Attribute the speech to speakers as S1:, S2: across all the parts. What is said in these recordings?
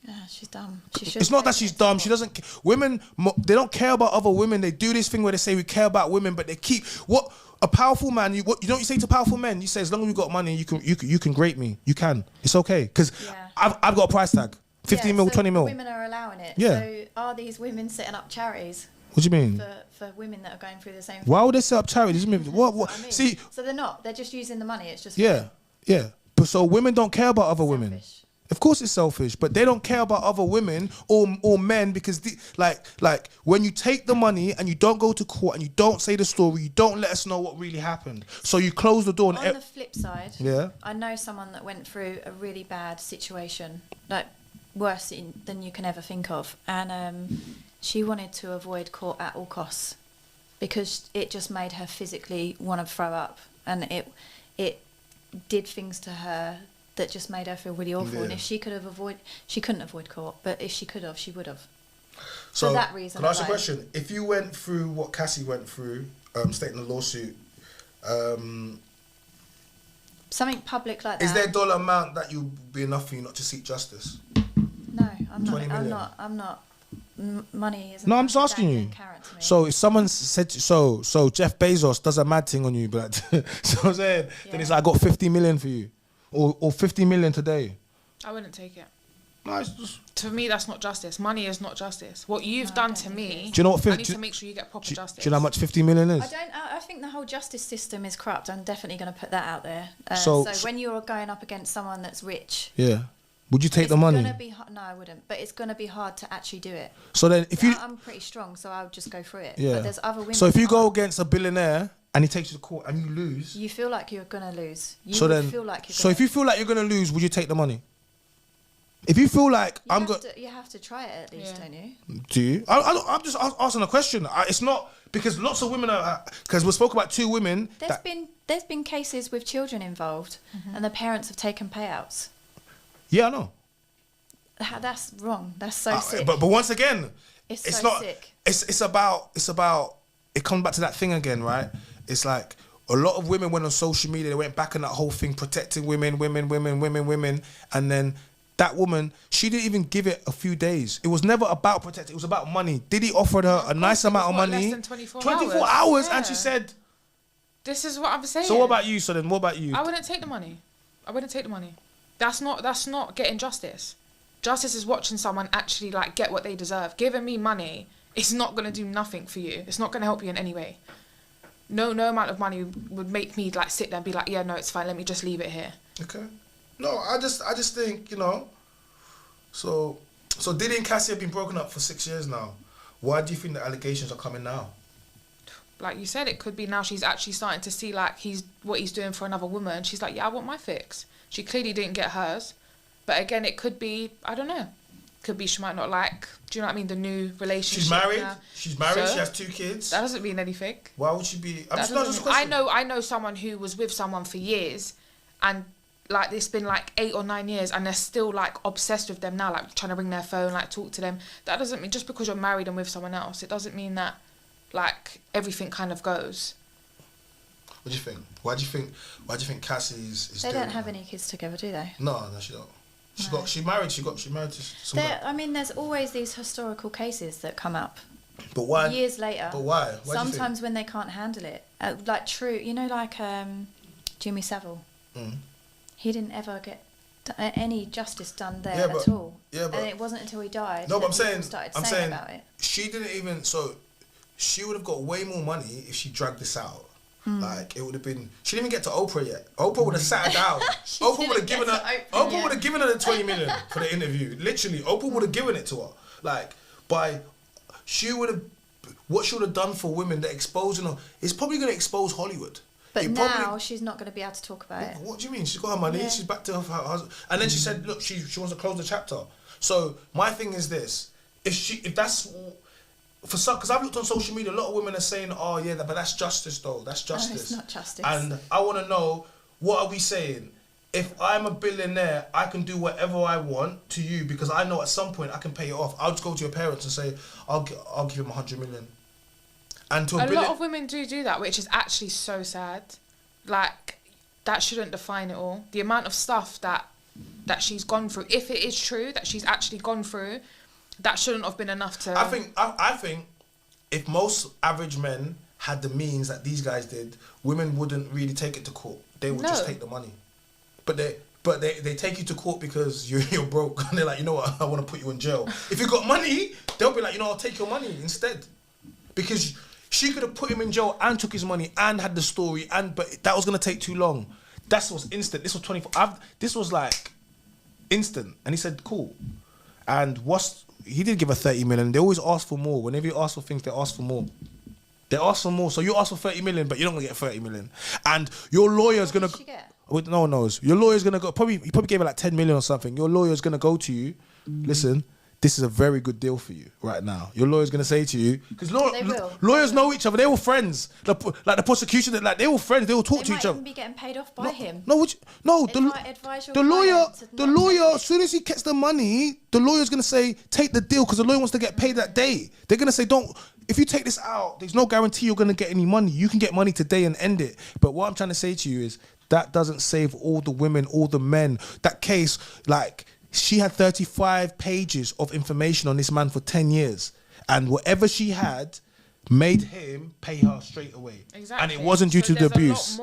S1: Yeah, she's dumb. She should.
S2: It's not that she's dumb. She doesn't. Women, they don't care about other women. They do this thing where they say we care about women, but they keep what a powerful man. You know what you say to powerful men? You say as long as we got money, you can grate me. You can. It's okay because I've got a price tag. 15 mil, 20 mil.
S1: Women are allowing it.
S2: Yeah.
S1: So are these women setting up charities?
S2: What do you mean?
S1: For women that are going through the same thing.
S2: Why would they set up charities? What?
S1: I mean.
S2: See.
S1: So they're not. They're just using the money. It's just.
S2: Yeah. But so women don't care about other women. Of course it's selfish, but they don't care about other women or men because like when you take the money and you don't go to court and you don't say the story, you don't let us know what really happened. So you close the door.
S1: On the flip side,
S2: yeah,
S1: I know someone that went through a really bad situation, like worse than you can ever think of, and she wanted to avoid court at all costs because it just made her physically want to throw up, and it did things to her that just made her feel really awful. Yeah. And if she could have she couldn't avoid court, but if she could have, she would have. So for that reason.
S2: Can I ask a question? If you went through what Cassie went through, stating the lawsuit,
S1: something public like that.
S2: Is there a dollar amount that would be enough for you not to seek justice?
S1: No, I'm not. I'm not. Money isn't.
S2: No, I'm just asking you. So if someone said so Jeff Bezos does a mad thing on you, but so I'm saying then it's like I got 50 million for you. Or 50 million today.
S3: I wouldn't take it.
S2: No, it's just...
S3: To me, that's not justice. Money is not justice. What you've done to me,
S2: do you know what?
S3: I need to make sure you get proper justice.
S2: Do you know how much 50 million is?
S1: I think the whole justice system is corrupt. I'm definitely going to put that out there.
S2: So
S1: when you're going up against someone that's rich...
S2: Yeah. Would you take the money?
S1: No, I wouldn't. But it's going to be hard to actually do it.
S2: So then if you...
S1: I'm pretty strong, so I would just go through it.
S2: Yeah.
S1: But there's other women...
S2: So if you go against a billionaire... and he takes you to court and you lose.
S1: You feel like you're going to lose.
S2: If you feel like you're going to lose, would you take the money? If you feel like
S1: you have to try it at least, don't you?
S2: Do you? I'm just asking a question. It's not because lots of women are because we spoke about two women.
S1: There's been cases with children involved, and the parents have taken payouts.
S2: Yeah, I know.
S1: That's wrong. That's so sick.
S2: But once again,
S1: it's not sick.
S2: It's about. It comes back to that thing again, right? It's like a lot of women went on social media. They went back on that whole thing, protecting women, and then. That woman, she didn't even give it a few days. It was never about protecting. It was about money. Diddy offered her a nice amount of money.
S3: Less than 24
S2: hours,
S3: yeah.
S2: And she said...
S3: This is what I'm saying.
S2: So what about you? So then what about you?
S3: I wouldn't take the money. That's not getting justice. Justice is watching someone actually like get what they deserve. Giving me money, it's not going to do nothing for you. It's not going to help you in any way. No amount of money would make me like sit there and be like, yeah, no, it's fine. Let me just leave it here.
S2: Okay. No, I just think, you know, so Diddy and Cassie have been broken up for 6 years now. Why do you think the allegations are coming now?
S3: Like you said, it could be now she's actually starting to see like what he's doing for another woman. She's like, yeah, I want my fix. She clearly didn't get hers. But again, it could be, I don't know. Could be she might not like, do you know what I mean, the new relationship.
S2: She's married, so, she has 2 kids.
S3: That doesn't mean anything.
S2: Why would she be...
S3: I know someone who was with someone for years and like it's been like 8 or 9 years and they're still like obsessed with them now, like trying to ring their phone, like talk to them. That doesn't mean just because you're married and with someone else, it doesn't mean that like everything kind of goes.
S2: What do you think? Why do you think Cassie's is
S1: They don't have any kids together, do they?
S2: No, she don't. She married to someone.
S1: I mean, there's always these historical cases that come up.
S2: But why?
S1: Years later.
S2: But why?
S1: Sometimes when they can't handle it, like Jimmy Savile.
S2: Mm.
S1: He didn't ever get any justice done there at all.
S2: Yeah, but
S1: and it wasn't until he died.
S2: No, but I'm saying
S1: about it.
S2: She didn't even. So she would have got way more money if she dragged this out. Like it would have been. She didn't even get to Oprah yet. Oprah would have sat her down. Oprah would have given her. Oprah would have given her the 20 million for the interview. Literally, Oprah would have given it to her. Like she would have. What she would have done for women that exposing her is probably going to expose Hollywood.
S1: But now she's not going to be able to talk about it.
S2: What do you mean? She's got her money. Yeah. She's back to her husband. And then she said, look, she wants to close the chapter. So my thing is this: if that's for some, because I've looked on social media, a lot of women are saying, oh yeah, but that's justice though. That's justice.
S1: No, it's not justice.
S2: And I want to know, what are we saying? If I'm a billionaire, I can do whatever I want to you because I know at some point I can pay it off. I'll just go to your parents and say, I'll give him 100 million. And to a
S3: lot of women do that, which is actually so sad. Like, that shouldn't define it all. The amount of stuff that that she's gone through, if it is true that she's actually gone through, that shouldn't have been enough to...
S2: I think if most average men had the means that these guys did, women wouldn't really take it to court. They would just take the money. But they take you to court because you're broke, and they're like, you know what, I want to put you in jail. If you got money, they'll be like, you know, I'll take your money instead. Because she could have put him in jail and took his money and had the story, but that was going to take too long. That was instant. This was 24. This was like instant. And he said, cool. And he did give her 30 million. They always ask for more. Whenever you ask for things, they ask for more. They ask for more. So you ask for 30 million, but you're not going to get 30 million. And your lawyer's going to...
S1: What did she get?
S2: No one knows. Your lawyer's going to go... He probably gave her like 10 million or something. Your lawyer's going to go to you. Listen, this is a very good deal for you right now. Your lawyer's going to say to you... Because lawyers know each other. They're all friends. Like the prosecution, they're all friends. They all talk to each other.
S1: They might even be getting paid off by him.
S2: The lawyer, as soon as he gets the money, the lawyer's going to say, take the deal, because the lawyer wants to get paid that day. They're going to say, if you take this out, there's no guarantee you're going to get any money. You can get money today and end it. But what I'm trying to say to you is, that doesn't save all the women, all the men. That case, like, she had 35 pages of information on this man for 10 years. And whatever she had made him pay her straight away.
S3: Exactly.
S2: And it wasn't due to the abuse.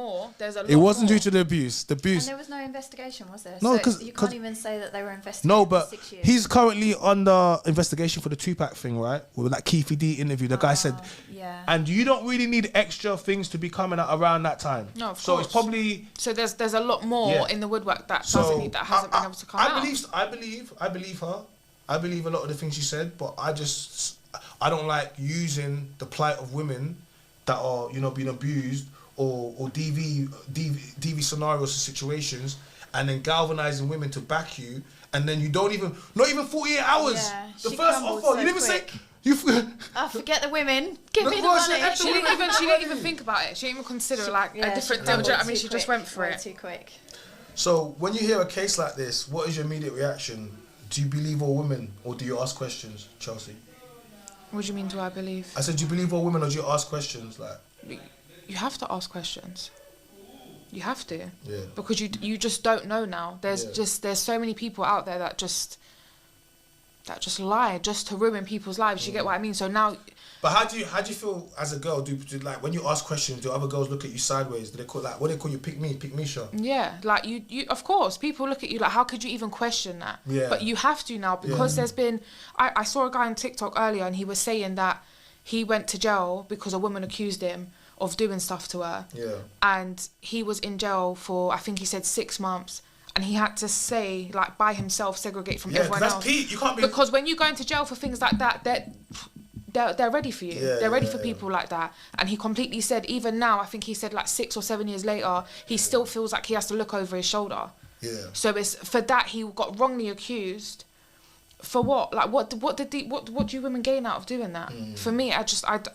S2: It wasn't due to the abuse.
S1: And there was no investigation, was there?
S2: No,
S1: so you can't even say that they were investigating.
S2: No, but
S1: for 6 years.
S2: he's currently under investigation for the Tupac thing, right? With that Keefe D interview, the guy said,
S1: yeah.
S2: And you don't really need extra things to be coming out around that time.
S3: No, of course.
S2: So it's probably...
S3: So there's a lot more in the woodwork that hasn't been able to come out.
S2: I believe her. I believe a lot of the things she said, but I don't like using the plight of women that are, you know, being abused or DV scenarios or situations, and then galvanizing women to back you, and then you don't even, not even 48 hours. Yeah, the first offer, you didn't even say.
S1: Forget the women. Give me the money.
S3: She didn't even think about it. She didn't even consider a different deal. I mean, she just went for it.
S1: Too quick.
S2: So when you hear a case like this, what is your immediate reaction? Do you believe all women, or do you ask questions, Chelsea?
S3: What do you mean, do I believe?
S2: I said, do you believe all women, or do you ask questions? Like,
S3: you have to ask questions. You have to.
S2: Yeah.
S3: Because you just don't know now. There's so many people out there that just lie just to ruin people's lives. You get what I mean? So now.
S2: But how do you feel as a girl? Do like when you ask questions, do other girls look at you sideways? Do they call what do they call you? Pick me, Sha? Yeah,
S3: like you of course people look at you like, how could you even question that?
S2: Yeah.
S3: But you have to now, because there's been I saw a guy on TikTok earlier, and he was saying that he went to jail because a woman accused him of doing stuff to her.
S2: Yeah. And
S3: he was in jail for, I think he said 6 months. And he had to say, like, by himself, segregate from everyone else.
S2: You can't be...
S3: Because when you go into jail for things like that, they're ready for you. They're ready for people like that. And he completely said, even now, I think he said like 6 or 7 years later, he still feels like he has to look over his shoulder.
S2: Yeah.
S3: So it's for that he got wrongly accused. For what? Like, what do you women gain out of doing that? For me, I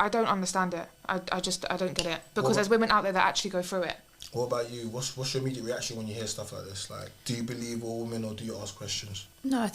S3: don't understand it. I don't get it. Because there's women out there that actually go through it.
S2: What about you? What's your immediate reaction when you hear stuff like this? Like, do you believe all women, or do you ask questions?
S1: No, I think